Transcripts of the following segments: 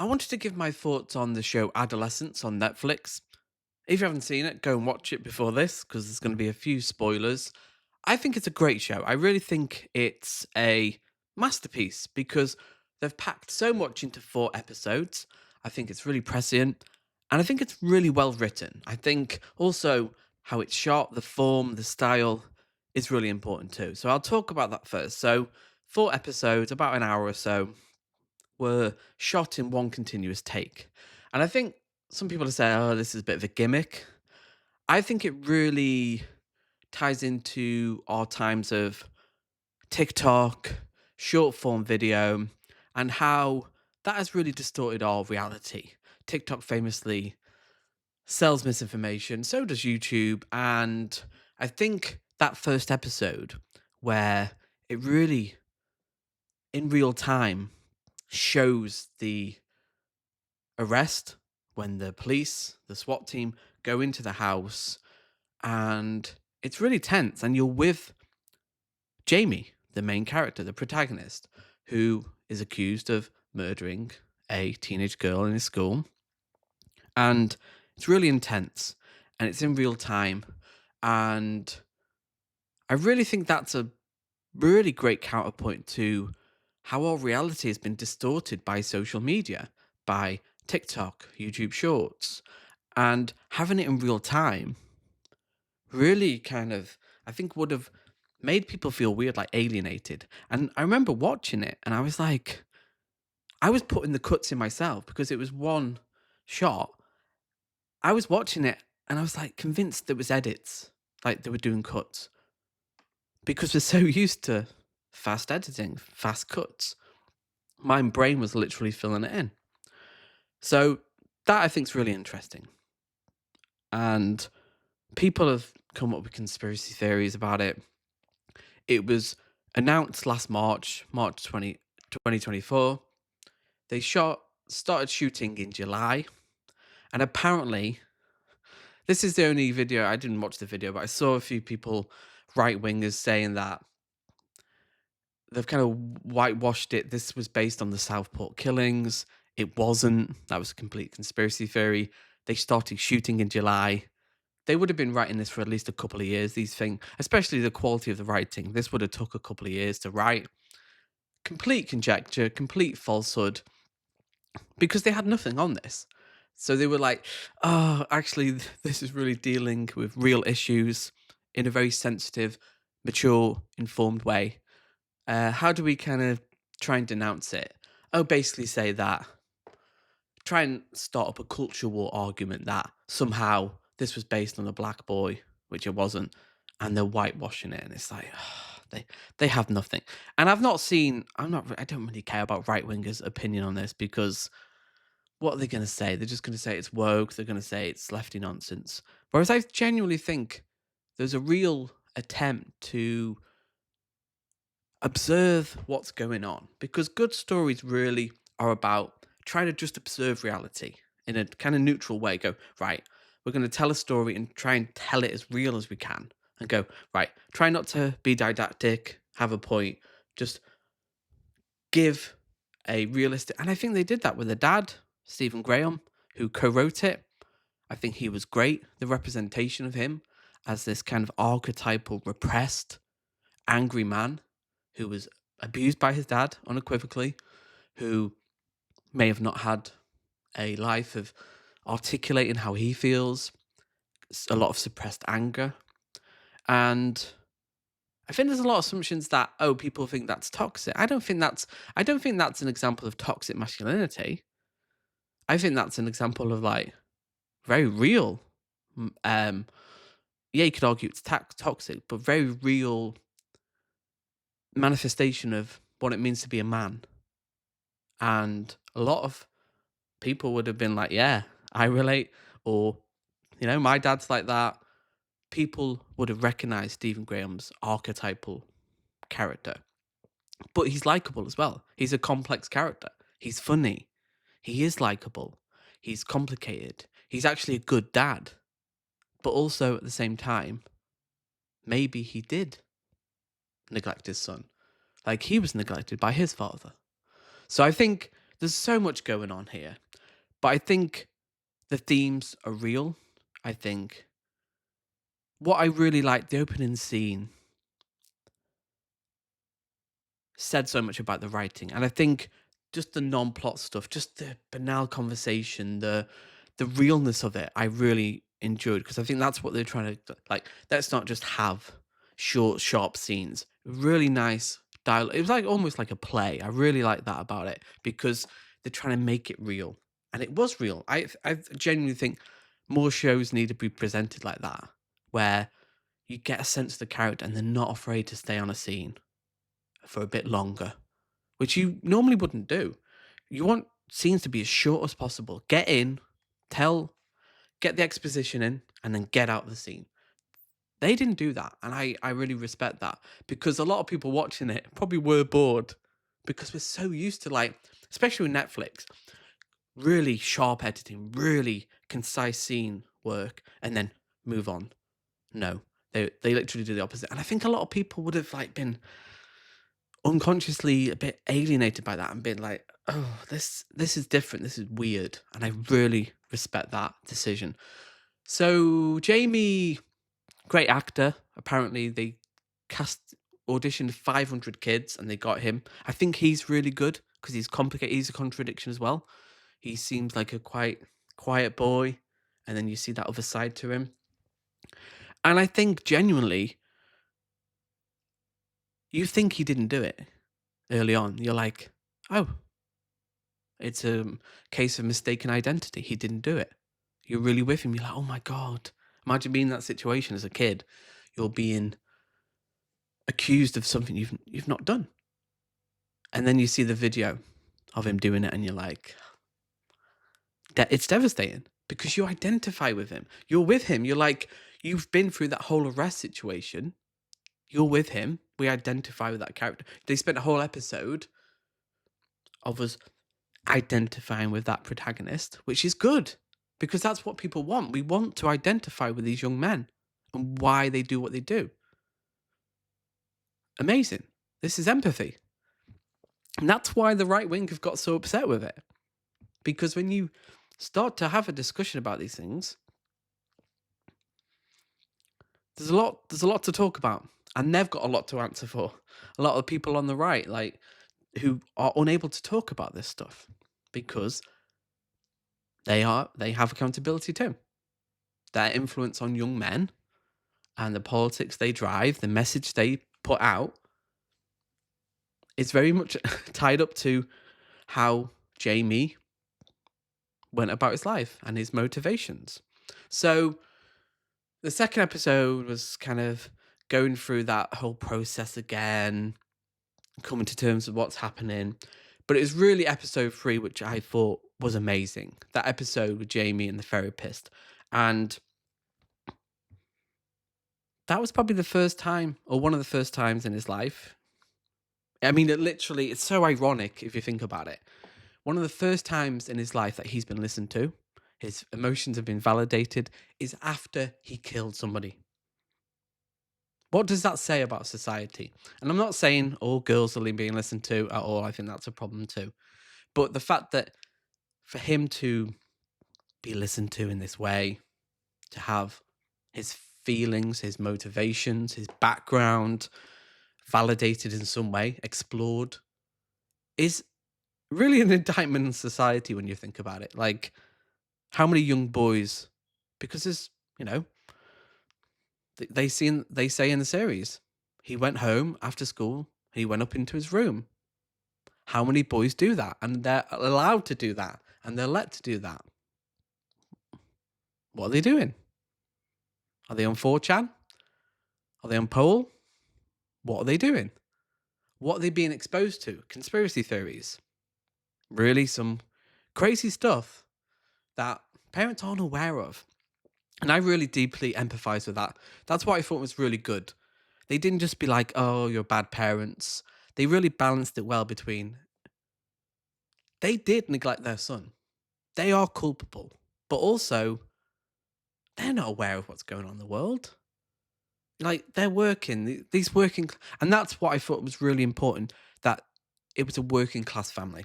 I wanted to give my thoughts on the show Adolescence on Netflix. If you haven't seen it, go and watch it before this because there's going to be a few spoilers. I think it's a great show. I really think it's a masterpiece because they've packed so much into 4 episodes. I think it's really prescient and I think it's really well written. I think also how it's shot, the form, the style is really important too. So I'll talk about that first. So, 4 episodes, about an hour or so, were shot in one continuous take. And I think some people are saying, oh, this is a bit of a gimmick. I think it really ties into our times of TikTok, short form video, and how that has really distorted our reality. TikTok famously sells misinformation, so does YouTube. And I think that first episode, where it really, in real time, shows the arrest when the police, the SWAT team, go into the house, and it's really tense. And you're with Jamie, the main character, the protagonist, who is accused of murdering a teenage girl in his school. And it's really intense and it's in real time. And I really think that's a really great counterpoint to how our reality has been distorted by social media, by TikTok, YouTube Shorts, and having it in real time really kind of, I think, would have made people feel weird, like alienated. And I remember watching it and I was like, I was putting the cuts in myself because it was one shot. I was watching it and I was like convinced there was edits, like they were doing cuts because we're so used to fast editing, fast cuts. My brain was literally filling it in. So that I think is really interesting. And people have come up with conspiracy theories about it. It was announced last March, March 2024. They started shooting in July. And apparently, this is the only video, I didn't watch the video, but I saw a few people, right wingers, saying that they've kind of whitewashed it. This was based on the Southport killings. It wasn't. That was a complete conspiracy theory. They started shooting in July. They would have been writing this for at least a couple of years. These things, especially the quality of the writing, this would have took a couple of years to write. Complete conjecture, complete falsehood, because they had nothing on this. So they were like, oh, actually, this is really dealing with real issues in a very sensitive, mature, informed way. How do we kind of try and denounce it? Oh, basically say that, try and start up a culture war argument that somehow this was based on a black boy, which it wasn't, and they're whitewashing it, and it's like they have nothing. And I don't really care about right wingers' opinion on this because what are they going to say? They're just going to say it's woke. They're going to say it's lefty nonsense. Whereas I genuinely think there's a real attempt to observe what's going on because good stories really are about trying to just observe reality in a kind of neutral way. Go, right, we're going to tell a story and try and tell it as real as we can. And go, right, try not to be didactic, have a point, just give a realistic. And I think they did that with the dad, Stephen Graham, who co wrote it. I think he was great. The representation of him as this kind of archetypal, repressed, angry man who was abused by his dad unequivocally, who may have not had a life of articulating how he feels, a lot of suppressed anger. And I think there's a lot of assumptions that, oh, people think that's toxic. I don't think that's an example of toxic masculinity. I think that's an example of like very real. m- Um, yeah, you could argue it's toxic, but very real manifestation of what it means to be a man. And a lot of people would have been like, yeah, I relate, or, my dad's like that. People would have recognized Stephen Graham's archetypal character, but he's likable as well. He's a complex character. He's funny. He is likable. He's complicated. He's actually a good dad, but also at the same time, maybe he did neglect his son. Like he was neglected by his father. So I think There's so much going on here, but I think the themes are real. I think what I really like, the opening scene said so much about the writing, and I think just the non-plot stuff, just the banal conversation, the realness of it, I really enjoyed because I think that's what they're trying to like. Let's not just have short, sharp scenes. Really nice dialogue. It was like almost like a play. I really like that about it because they're trying to make it real, and it was real. I genuinely think more shows need to be presented like that, where you get a sense of the character and they're not afraid to stay on a scene for a bit longer, which you normally wouldn't do. You want scenes to be as short as possible. Get in, tell, get the exposition in, and then get out of the scene. They didn't do that, and I really respect that because a lot of people watching it probably were bored because we're so used to like, especially with Netflix, really sharp editing, really concise scene work, and then move on. No, they literally do the opposite, and I think a lot of people would have like been unconsciously a bit alienated by that and been like, "Oh, this is different. This is weird." And I really respect that decision. So Jamie, great actor. Apparently, they cast auditioned 500 kids and they got him. I think he's really good because he's complicated. He's a contradiction as well. He seems like a quite quiet boy, and then you see that other side to him. And I think genuinely, you think he didn't do it early on. You're like, oh, it's a case of mistaken identity. He didn't do it. You're really with him. You're like, oh my God. Imagine being in that situation as a kid. You're being accused of something you've not done. And then you see the video of him doing it and you're like, it's devastating because you identify with him. You're with him. You're like, you've been through that whole arrest situation. You're with him. We identify with that character. They spent a whole episode of us identifying with that protagonist, which is good because that's what people want. We want to identify with these young men and why they do what they do. Amazing. This is empathy. And that's why the right wing have got so upset with it. Because when you start to have a discussion about these things, there's a lot to talk about. And they've got a lot to answer for. A lot of people on the right, like, who are unable to talk about this stuff because they have accountability too. Their influence on young men and the politics they drive, the message they put out, is very much tied up to how Jamie went about his life and his motivations. So the second episode was kind of going through that whole process again, coming to terms with what's happening. But it was really episode 3, which I thought was amazing. That episode with Jamie and the therapist. And that was probably the first time, or one of the first times in his life. I mean, it's so ironic if you think about it. One of the first times in his life that he's been listened to, his emotions have been validated, is after he killed somebody. What does that say about society? And I'm not saying all girls are being listened to at all. I think that's a problem too. But the fact that for him to be listened to in this way, to have his feelings, his motivations, his background validated in some way, explored, is really an indictment on society when you think about it. Like, how many young boys, because there's, they say in the series, he went home after school, he went up into his room. How many boys do that? And they're allowed to do that, and they're let to do that. What are they doing? Are they on 4chan? Are they on Pole? What are they doing? What are they being exposed to? Conspiracy theories. Really, some crazy stuff that parents aren't aware of. And I really deeply empathize with that. That's what I thought was really good. They didn't just be like, oh, you're bad parents. They really balanced it well between they did neglect their son. They are culpable. But also, they're not aware of what's going on in the world. Like, they're working, these working, and that's what I thought was really important, that it was a working class family.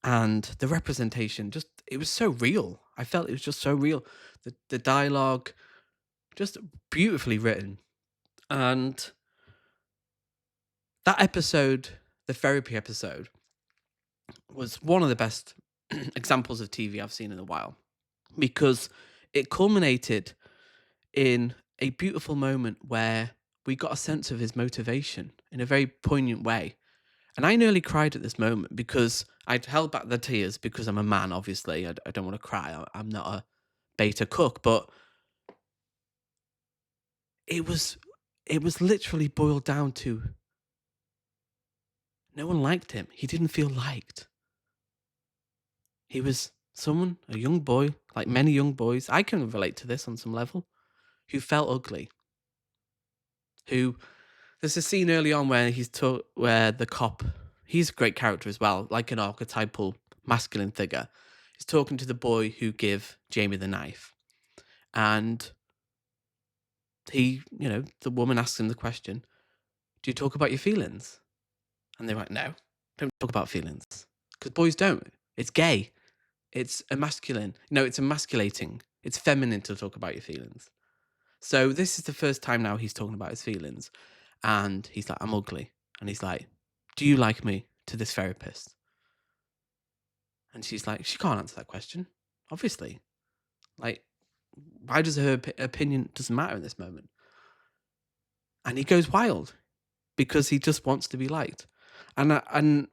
and the representation just it was so real. I felt it was just so real. The dialogue just beautifully written. And that episode, the therapy episode, was one of the best examples of TV I've seen in a while because it culminated in a beautiful moment where we got a sense of his motivation in a very poignant way. And I nearly cried at this moment because I'd held back the tears because I'm a man, obviously. I don't want to cry. I'm not a beta cook, but it was it was literally boiled down to no one liked him. He didn't feel liked. He was someone, a young boy, like many young boys. I can relate to this on some level, who felt ugly. Who there's a scene early on where where the cop, he's a great character as well, like an archetypal masculine figure. He's talking to the boy who give Jamie the knife, and the woman asks him the question, "Do you talk about your feelings?" And they're like, "No, don't talk about feelings, because boys don't. It's gay. It's emasculine. No, it's emasculating. It's feminine to talk about your feelings." So this is the first time now he's talking about his feelings, and he's like, "I'm ugly," and he's like, "Do you like me?" to this therapist, and she's like, "She can't answer that question, obviously. Like, why does her opinion doesn't matter in this moment?" And he goes wild because he just wants to be liked, and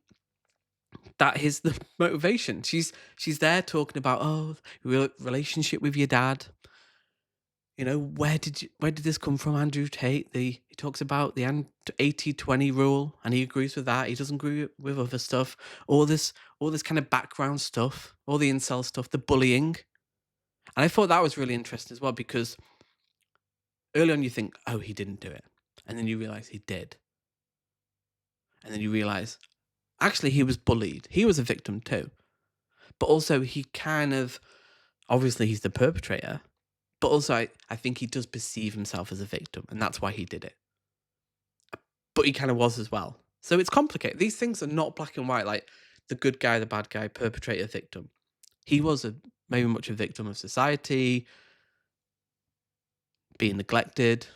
that is the motivation. She's there talking about, oh, relationship with your dad. Where did this come from, Andrew Tate? He talks about the 80-20 rule, and he agrees with that. He doesn't agree with other stuff. All this kind of background stuff, all the incel stuff, the bullying. And I thought that was really interesting as well, because early on you think, oh, he didn't do it. And then you realize he did. And then you realize, actually, he was bullied. He was a victim too. But also he kind of, obviously he's the perpetrator, but also I think he does perceive himself as a victim, and that's why he did it. But he kind of was as well. So it's complicated. These things are not black and white, like the good guy, the bad guy, perpetrator, victim. He was maybe much a victim of society, being neglected.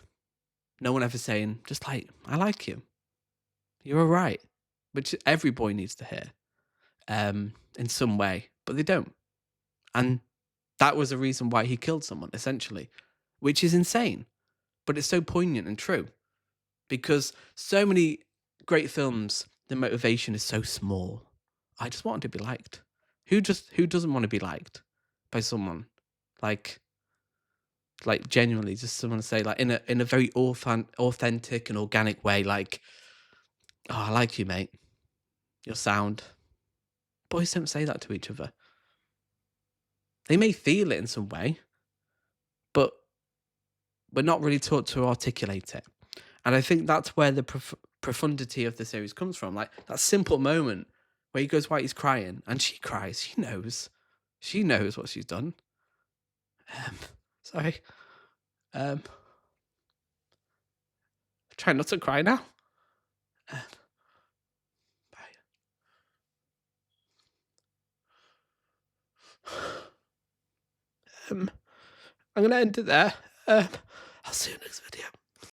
No one ever saying, just like, I like you. You're all right. Which every boy needs to hear in some way, but they don't. And that was a reason why he killed someone, essentially, which is insane. But it's so poignant and true, because so many great films, the motivation is so small. I just wanted to be liked. Who doesn't want to be liked by someone? Like genuinely, just someone to say, like, in a very authentic and organic way, like, oh, I like you, mate. Your sound. Boys don't say that to each other. They may feel it in some way, but we're not really taught to articulate it. And I think that's where the profundity of the series comes from. Like that simple moment where he goes white, he's crying, and she cries. She knows. She knows what she's done. Sorry. Try not to cry now. Bye. I'm going to end it there. I'll see you next video.